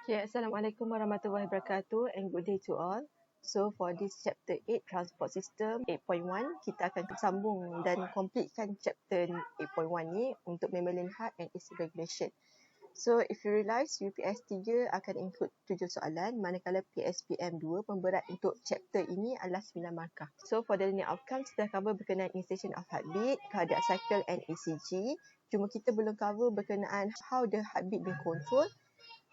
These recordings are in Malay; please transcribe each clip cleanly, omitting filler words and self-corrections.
Okay, Assalamualaikum warahmatullahi wabarakatuh and good day to all. So for this chapter 8 transport system 8.1 kita akan sambung dan completekan chapter 8.1 ni untuk mammalian heart and its regulation. So if you realize UPS 3 akan include 7 soalan manakala PSPM 2 pemberat untuk chapter ini adalah 9 markah. So for the learning outcomes kita cover berkenaan initiation of heartbeat, cardiac cycle and ECG. Cuma kita belum cover berkenaan how the heartbeat being controlled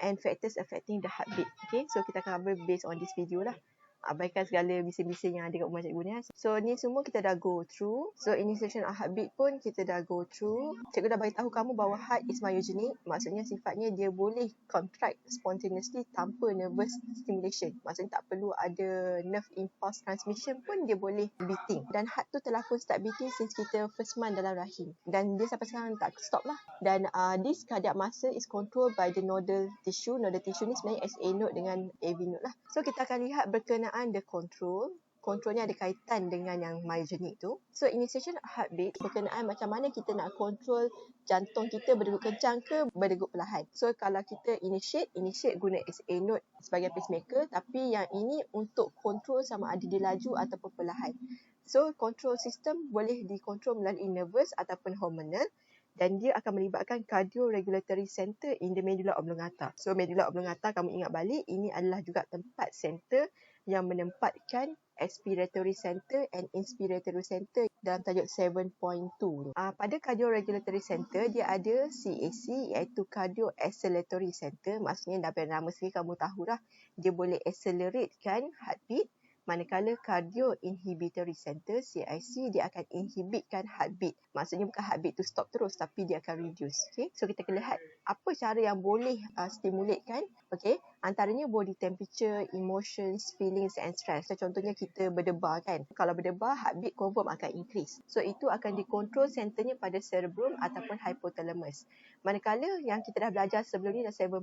and factors affecting the heartbeat. Okay, so kita cover based on this video lah. Abaikan segala bising-bising yang ada kat rumah cikgu ni. So ni semua kita dah go through. So initiation of heartbeat pun kita dah go through. Cikgu dah beritahu kamu bahawa heart is myogenic. Maksudnya sifatnya dia boleh contract spontaneously tanpa nervous stimulation. Maksudnya tak perlu ada nerve impulse transmission pun dia boleh beating. Dan heart tu telah pun start beating since kita first month dalam rahim. Dan dia sampai sekarang tak stop lah. Dan this cardiac muscle is controlled by the nodal tissue. Nodal tissue ni sebenarnya SA node dengan AV node lah. So kita akan lihat berkenaan the control. Controlnya ada kaitan dengan yang myogenic tu. So initiation of heartbeat berkenaan macam mana kita nak control jantung kita berdegup kencang ke berdegup perlahan. So kalau kita initiate guna SA node sebagai pacemaker, tapi yang ini untuk control sama ada dia laju ataupun perlahan. So control system boleh dikontrol melalui nervous ataupun hormonal. Dan dia akan melibatkan cardio-regulatory center in the medulla oblongata. So medulla oblongata kamu ingat balik, ini adalah juga tempat center yang menempatkan expiratory center and inspiratory center dalam tajuk 7.2 ni. Pada cardio-regulatory center dia ada CAC iaitu cardio acceleratory center. Maksudnya dari nama sendiri kamu tahulah dia boleh acceleratekan heartbeat. Manakala cardio inhibitory center CIC dia akan inhibitkan heartbeat. Maksudnya bukan heartbeat tu stop terus tapi dia akan reduce. Okay? So kita akan lihat apa cara yang boleh stimulatekan. Okay? Antaranya body temperature, emotions, feelings and stress. So, contohnya kita berdebar kan. Kalau berdebar heartbeat confirm akan increase. So itu akan dikontrol centernya pada cerebrum ataupun hypothalamus. Manakala yang kita dah belajar sebelum ni dah 7.2,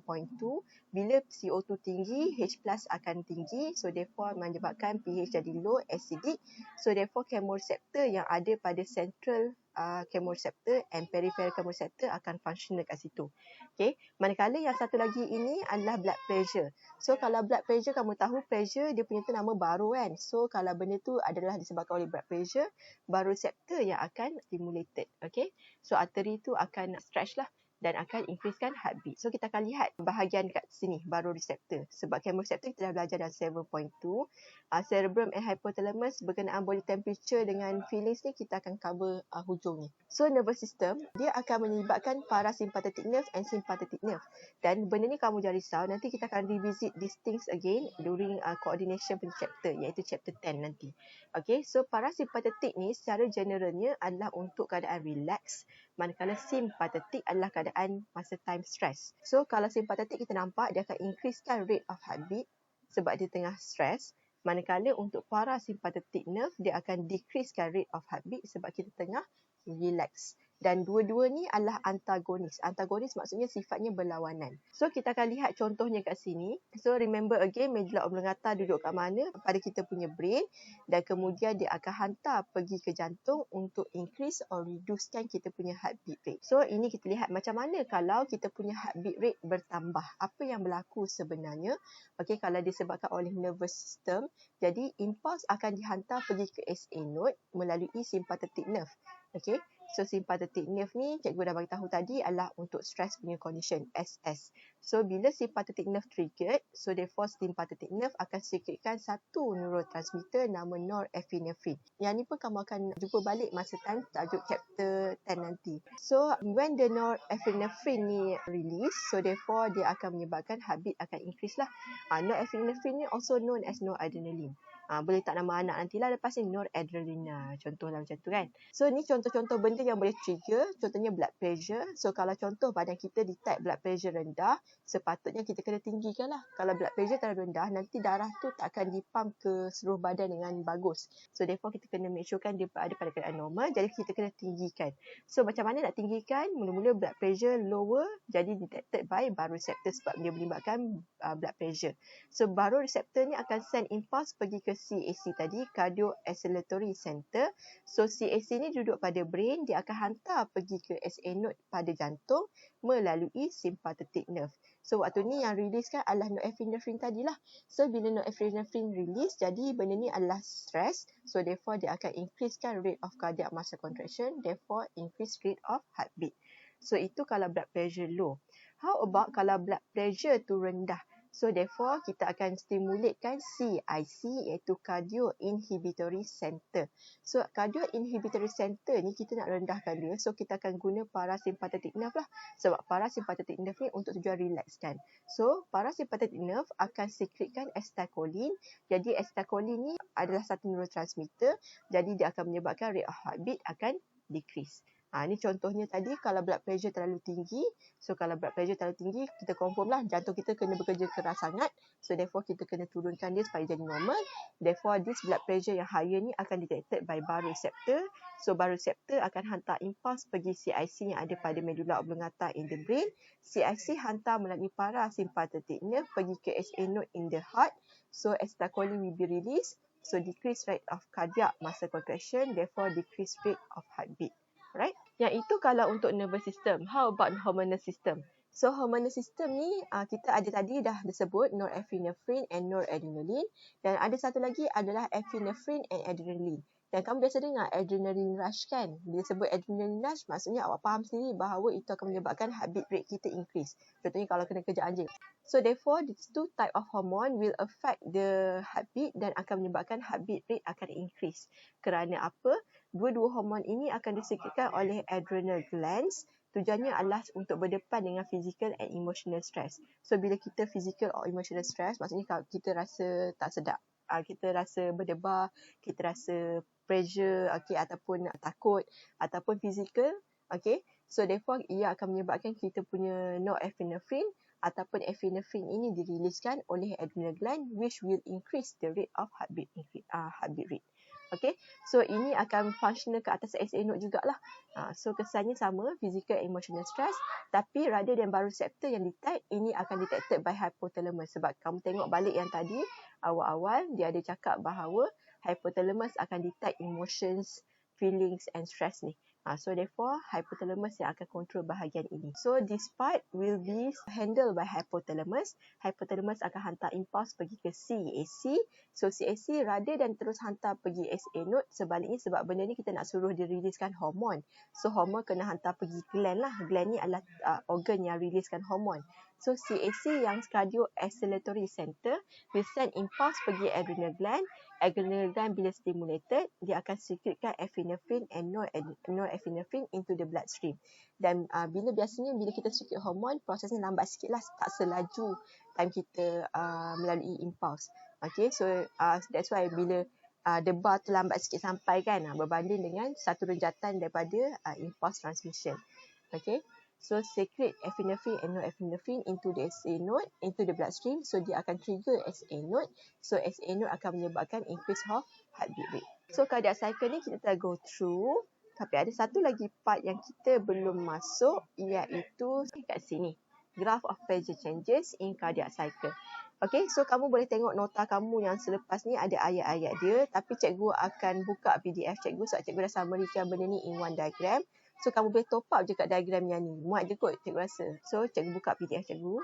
bila CO2 tinggi, H+ akan tinggi. So therefore menyebabkan pH jadi low, acidic. So therefore chemoreceptor yang ada pada central chemoreceptor and peripheral chemoreceptor akan function dekat situ. Okay. Manakala yang satu lagi ini adalah blood pressure. So kalau blood pressure kamu tahu pressure dia punya tu nama baro kan. So kalau benda tu adalah disebabkan oleh blood pressure, baroreceptor yang akan stimulated. Okay. So artery tu akan stretch lah dan akan increasekan heartbeat. So kita akan lihat bahagian kat sini baroreceptor. Sebab chemoreceptor kita dah belajar dalam 7.2. Cerebrum and hypothalamus berkenaan body temperature dengan feelings ni kita akan cover hujung ni. So nervous system dia akan menyebabkan parasympathetic nerve and sympathetic nerve. Dan benda ni kamu jangan risau, nanti kita akan revisit these things again during coordination punya chapter iaitu chapter 10 nanti. Okay, so parasympathetic ni secara generalnya adalah untuk keadaan relax. Manakala simpatetik adalah keadaan masa time stress. So kalau simpatetik kita nampak dia akan increasekan rate of heartbeat sebab dia tengah stress. Manakala untuk parasympathetic nerve dia akan decreasekan rate of heartbeat sebab kita tengah relax. Dan dua-dua ni adalah antagonis. Antagonis maksudnya sifatnya berlawanan. So kita akan lihat contohnya kat sini. So remember again medulla oblongata duduk kat mana? Pada kita punya brain. Dan kemudian dia akan hantar pergi ke jantung untuk increase or reducekan kita punya heartbeat rate. So ini kita lihat macam mana kalau kita punya heartbeat rate bertambah. Apa yang berlaku sebenarnya? Okay, kalau disebabkan oleh nervous system. Jadi impuls akan dihantar pergi ke SA node melalui sympathetic nerve. Okay. So sympathetic nerve ni cikgu dah beritahu tadi adalah untuk stress punya condition SS. So bila sympathetic nerve triggered, so therefore sympathetic nerve akan secretkan satu neurotransmitter nama norepinephrine. Yang ni pun kamu akan jumpa balik masa time tajuk chapter 10 nanti. So when the norepinephrine ni release, so therefore dia akan menyebabkan heartbeat akan increase lah. Norepinephrine ni also known as noradrenaline. Boleh tak nama anak nantilah lepas ni noradrenalina. Contohlah macam tu kan. So ni contoh-contoh benda yang boleh trigger. Contohnya blood pressure. So kalau contoh badan kita detect blood pressure rendah, sepatutnya kita kena tinggikan lah. Kalau blood pressure terlalu rendah, nanti darah tu tak akan dipump ke seluruh badan dengan bagus. So therefore kita kena make sure kan dia ada pada keadaan normal. Jadi kita kena tinggikan. So macam mana nak tinggikan? Mula-mula blood pressure lower, jadi detected by baroreceptor sebab dia melibatkan blood pressure. So baroreceptor ni akan send impulse pergi ke CAC tadi, cardio acceleratory center. So CAC ni duduk pada brain, dia akan hantar pergi ke SA node pada jantung melalui sympathetic nerve. So waktu ni yang release kan adalah norepinephrine tadilah. So bila norepinephrine release, jadi benda ni adalah stress. So therefore dia akan increasekan rate of cardiac muscle contraction, therefore increase rate of heartbeat. So itu kalau blood pressure low. How about kalau blood pressure tu rendah? So therefore kita akan stimulatekan CIC iaitu cardio inhibitory center. So cardio inhibitory center ni kita nak rendahkan dia. So kita akan guna parasympathetic nerve lah. Sebab parasympathetic nerve ni untuk tujuan relaxkan. So parasympathetic nerve akan secretkan acetylcholine. Jadi acetylcholine ni adalah satu neurotransmitter. Jadi dia akan menyebabkan rate of heartbeat akan decrease. Ni contohnya tadi kalau blood pressure terlalu tinggi. So kalau blood pressure terlalu tinggi, kita confirm lah jantung kita kena bekerja keras sangat. So therefore kita kena turunkan dia supaya jadi normal. Therefore this blood pressure yang higher ni akan detected by baroreceptor. So baroreceptor akan hantar impuls pergi CIC yang ada pada medulla oblongata in the brain. CIC hantar melalui parasympathetic nerve pergi ke SA node in the heart. So acetylcholine will be released. So decrease rate of cardiac muscle contraction, therefore decrease rate of heartbeat. Right? Yang itu kalau untuk nervous system. How about hormonal system? So hormonal system ni kita ada tadi dah disebut norepinephrine and noradrenaline. Dan ada satu lagi adalah epinephrine and adrenaline. Dan kamu biasa dengar adrenaline rush kan? Bila sebut adrenaline rush, maksudnya awak faham sendiri bahawa itu akan menyebabkan heartbeat rate kita increase. Contohnya kalau kena kejar anjing. So therefore, these two type of hormone will affect the heartbeat dan akan menyebabkan heartbeat rate akan increase. Kerana apa? Dua-dua hormon ini akan disekretkan oleh adrenal glands. Tujuannya adalah untuk berdepan dengan physical and emotional stress. So bila kita physical or emotional stress, maksudnya kalau kita rasa tak sedap, kita rasa berdebar, kita rasa pressure, ataupun takut, ataupun physical, so therefore ia akan menyebabkan kita punya norepinephrine ataupun epinephrine ini diriliskan oleh adrenal gland, which will increase the rate of heartbeat rate. So ini akan functional ke atas SA node jugalah. So kesannya sama, physical emotional stress, tapi rather than baroreceptor yang detect, ini akan detected by hypothalamus. Sebab kamu tengok balik yang tadi, awal-awal dia ada cakap bahawa hypothalamus akan detect emotions, feelings and stress ni. So therefore, hypothalamus yang akan control bahagian ini. So this part will be handled by hypothalamus. Hypothalamus akan hantar impuls pergi ke CAC. So CAC rather than terus hantar pergi SA node, sebaliknya sebab benda ni kita nak suruh dia riliskan hormon. So hormon kena hantar pergi gland lah. Gland ni adalah organ yang riliskan hormon. So CAC yang cardio acceleratory center will send impulse pergi adrenal gland. Adrenal gland bila stimulated, dia akan secretkan epinephrine and norepinephrine into the bloodstream. Dan biasanya bila kita secret hormon, prosesnya lambat sikit lah, tak selaju time kita melalui impulse. So that's why bila debar tu lambat sikit sampai kan, berbanding dengan satu renjatan daripada impulse transmission. So secrete epinephrine and norepinephrine into the SA node, into the bloodstream. So dia akan trigger SA node. So SA node akan menyebabkan increase of heartbeat rate. So cardiac cycle ni kita dah go through. Tapi ada satu lagi part yang kita belum masuk, iaitu kat sini. Graph of pressure changes in cardiac cycle. So kamu boleh tengok nota kamu yang selepas ni ada ayat-ayat dia. Tapi cikgu akan buka PDF cikgu sebab cikgu dah summarikan benda ni in one diagram. So kamu boleh top up je kat diagram yang ni. Muat je kot cikgu rasa. So cikgu buka PDF cikgu.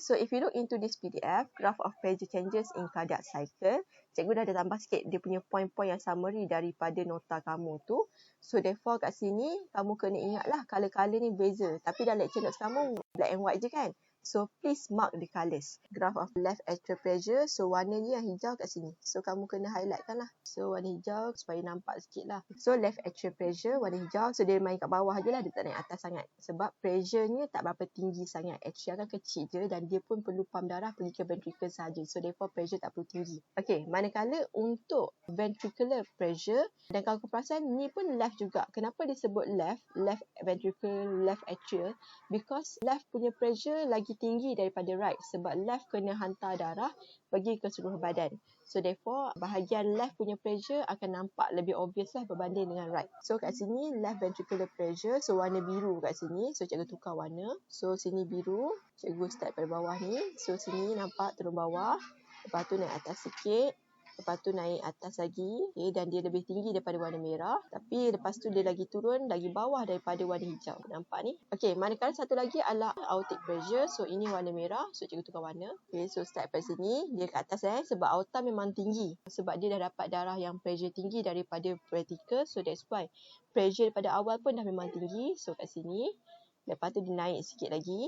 So if you look into this PDF, graph of pressure changes in cardiac cycle, cikgu dah ada tambah sikit dia punya point-point yang summary daripada nota kamu tu. So therefore kat sini kamu kena ingatlah color-color ni beza. Tapi dalam lecture notes kamu black and white je kan. So please mark the colours. Graph of left atrial pressure. So warna ni yang hijau kat sini. So kamu kena highlight kan lah. So warna hijau supaya nampak sikit lah. So left atrial pressure warna hijau. So dia main kat bawah je lah. Dia tak naik atas sangat. Sebab pressure-nya tak berapa tinggi sangat. Atria kan kecil je. Dan dia pun perlu pump darah pergi ke ventricle sahaja. So therefore pressure tak perlu tinggi. Manakala untuk ventricular pressure. Dan kalau kau perasan ni pun left juga. Kenapa disebut left? Left ventricle, left atrial. Because left punya pressure lagi tinggi daripada right. Sebab left kena hantar darah pergi ke seluruh badan. So therefore bahagian left punya pressure akan nampak lebih obvious lah berbanding dengan right. So kat sini left ventricular pressure. So warna biru kat sini. So cikgu tukar warna. So sini biru. Cikgu start pada bawah ni. So sini nampak turun bawah. Lepas tu naik atas sikit. lepas tu naik atas lagi, okay, dan dia lebih tinggi daripada warna merah, tapi lepas tu dia lagi turun lagi bawah daripada warna hijau. Nampak ni? Okay, manakala satu lagi adalah aortic pressure. So ini warna merah, so cikgu tukar warna. Okay, so start dari sini, dia kat atas sebab aorta memang tinggi, sebab dia dah dapat darah yang pressure tinggi daripada ventricle, so that's why pressure daripada awal pun dah memang tinggi. So kat sini, lepas tu dia naik sikit lagi.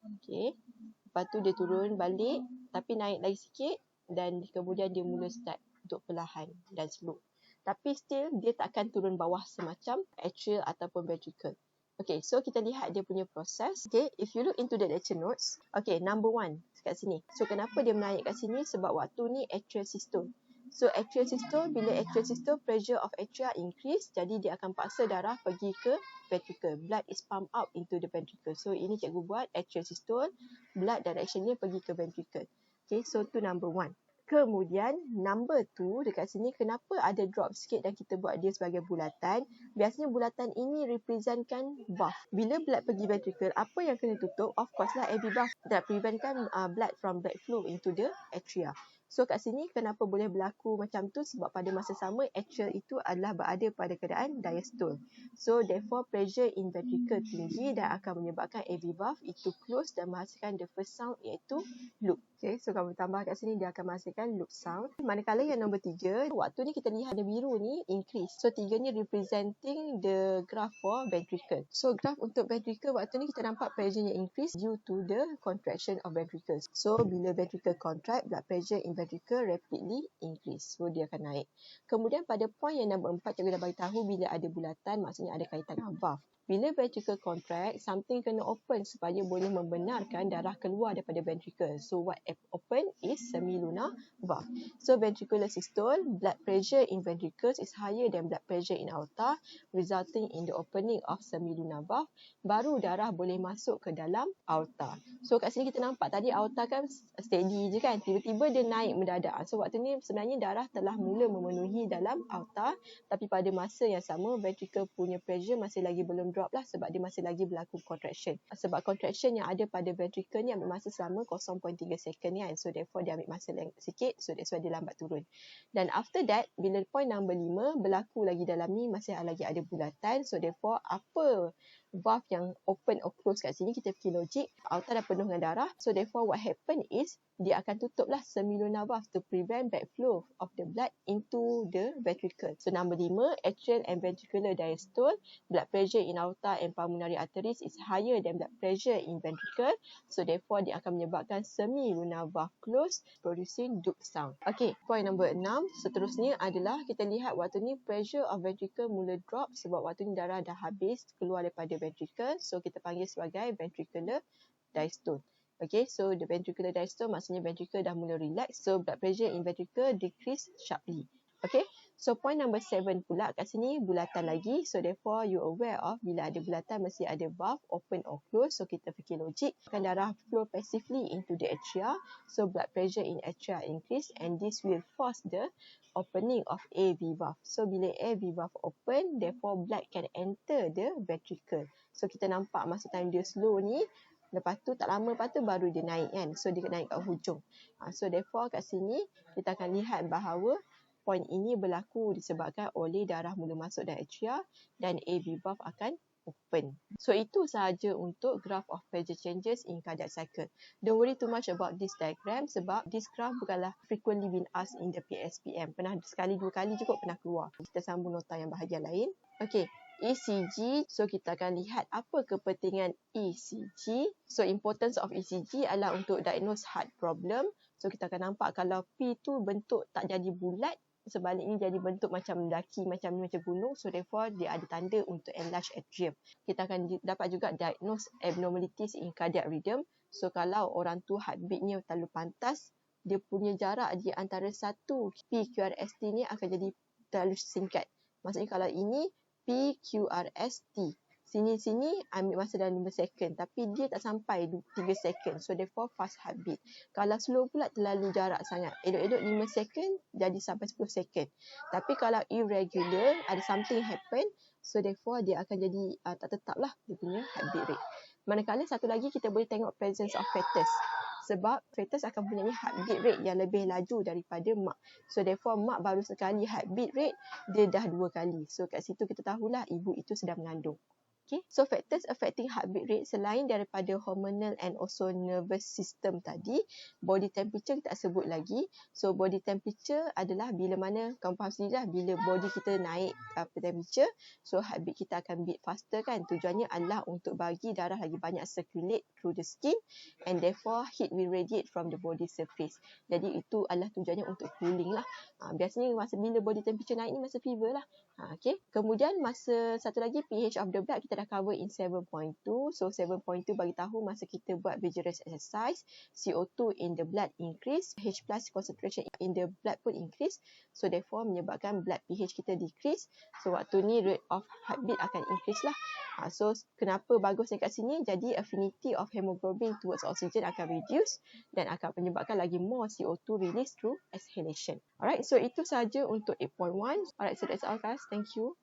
Okay, lepas tu dia turun balik tapi naik lagi sikit, dan kemudian dia mula start untuk perlahan dan slow. Tapi still dia takkan turun bawah semacam atrial ataupun ventricle. Okay, so kita lihat dia punya proses. Okay, if you look into the lecture notes, okay, number 1 kat sini. So kenapa dia menaik kat sini? Sebab waktu ni atrial systole. So atrial systole, bila atrial systole, pressure of atria increase, jadi dia akan paksa darah pergi ke ventricle. Blood is pumped out into the ventricle. So ini cikgu buat atrial systole, blood direction dia pergi ke ventricle. Okay, so tu number 1. Kemudian number 2 dekat sini, kenapa ada drop sikit dan kita buat dia sebagai bulatan? Biasanya bulatan ini representkan valve. Bila blood pergi ventricle, apa yang kena tutup? Of course lah AV valve that preventkan blood from backflow into the atria. So kat sini kenapa boleh berlaku macam tu? Sebab pada masa sama atria itu adalah berada pada keadaan diastole. So therefore pressure in ventricle tinggi dan akan menyebabkan AV valve itu close dan menghasilkan the first sound, iaitu loop. Okay, so kalau tambah kat sini dia akan menghasilkan loop sound. Manakala yang nombor 3, waktu ni kita lihat ada biru ni increase. So 3 ni representing the graph for ventricle. So graph untuk ventricle waktu ni kita nampak pressure nya increase due to the contraction of ventricles. So bila ventricle contract, blood pressure in ventricle rapidly increase. So dia akan naik. Kemudian pada point yang nombor 4, cikgu dah bagi tahu bila ada bulatan maksudnya ada kaitan dengan valve. Bila ventricle contract, something kena open supaya boleh membenarkan darah keluar daripada ventricle. So what open is semilunar valve. So ventricular systole, blood pressure in ventricles is higher than blood pressure in aorta, resulting in the opening of semilunar valve. Baru darah boleh masuk ke dalam aorta. So kat sini kita nampak tadi aorta kan steady je kan, tiba-tiba dia naik mendadak. So waktu ni sebenarnya darah telah mula memenuhi dalam aorta, tapi pada masa yang sama ventricle punya pressure masih lagi belum drop lah, sebab dia masih lagi berlaku contraction. Sebab contraction yang ada pada ventricle ni ambil masa selama 0.3 second kan. So therefore dia ambil masa sikit, so that's why dia lambat turun. Dan after that, bila point number 5 berlaku lagi dalam ni masih lagi ada bulatan. So therefore apa valve yang open or close kat sini, kita fikir logik, aorta dah penuh dengan darah. So therefore what happen is dia akan tutuplah semilunar valve to prevent backflow of the blood into the ventricle. So number 5, atrial and ventricular diastole, blood pressure in aorta and pulmonary arteries is higher than blood pressure in ventricle. So therefore dia akan menyebabkan semilunar valve close, producing dupe sound. Okay, point number 6 seterusnya adalah kita lihat waktu ni pressure of ventricle mula drop sebab waktu ni darah dah habis keluar daripada ventricle. So kita panggil sebagai ventricular diastole. Okay, so the ventricular diastole maksudnya ventricle dah mula relax. So blood pressure in ventricle decrease sharply. Okay, so point number 7 pula kat sini bulatan lagi. So therefore you aware of bila ada bulatan mesti ada valve open or close. So kita fikir logik, akan darah flow passively into the atria. So blood pressure in atria increase and this will force the opening of AV valve. So bila AV valve open, therefore blood can enter the ventricle. So kita nampak masa time dia slow ni, lepas tu tak lama lepas tu baru dia naik kan. So dia naik kat hujung. So therefore kat sini kita akan lihat bahawa point ini berlaku disebabkan oleh darah mula masuk dalam atria dan AV valve akan open. So itu sahaja untuk graph of pressure changes in cardiac cycle. Don't worry too much about this diagram sebab this graph bukanlah frequently been asked in the PSPM. Pernah sekali dua kali cukup pernah keluar. Kita sambung nota yang bahagian lain. Okay. ECG, so kita akan lihat apa kepentingan ECG. So importance of ECG adalah untuk diagnose heart problem. So kita akan nampak kalau P tu bentuk tak jadi bulat, sebaliknya jadi bentuk macam mendaki, macam ni, macam gunung. So therefore dia ada tanda untuk enlarged atrium. Kita akan dapat juga diagnose abnormalities in cardiac rhythm. So kalau orang tu heartbeatnya terlalu pantas, dia punya jarak di antara satu PQRST ni akan jadi terlalu singkat. Maksudnya kalau ini PQRST, sini ambil masa dalam 5 second tapi dia tak sampai 3 second. So therefore fast heartbeat. Kalau slow pula terlalu jarak sangat. Elok-elok 5 second jadi sampai 10 second. Tapi kalau irregular, ada something happen, so therefore dia akan jadi tak tetap lah dia punya heartbeat rate. Manakala satu lagi kita boleh tengok presence of fetus. Sebab fetus akan mempunyai heartbeat rate yang lebih laju daripada mak. So therefore mak baru sekali heartbeat rate, dia dah 2 kali. So kat situ kita tahulah ibu itu sedang mengandung. Okay. So factors affecting heartbeat rate selain daripada hormonal and also nervous system tadi, body temperature kita sebut lagi. So body temperature adalah bila mana, kamu faham sendiri lah, bila body kita naik temperature, so heartbeat kita akan beat faster kan. Tujuannya adalah untuk bagi darah lagi banyak circulate through the skin and therefore heat will radiate from the body surface. Jadi itu adalah tujuannya untuk cooling lah. Biasanya masa bila body temperature naik ni masa fever lah. Okay. Kemudian masa satu lagi pH of the blood kita dah cover in 7.2. So 7.2 bagi tahu masa kita buat vigorous exercise, CO2 in the blood increase, H+ concentration in the blood pun increase. So therefore menyebabkan blood pH kita decrease. So waktu ni rate of heartbeat akan increase lah. So kenapa bagusnya kat sini? Jadi affinity of hemoglobin towards oxygen akan reduce dan akan menyebabkan lagi more CO2 release through exhalation. Alright, so itu saja untuk 8.1. Alright, so that's all guys. Thank you.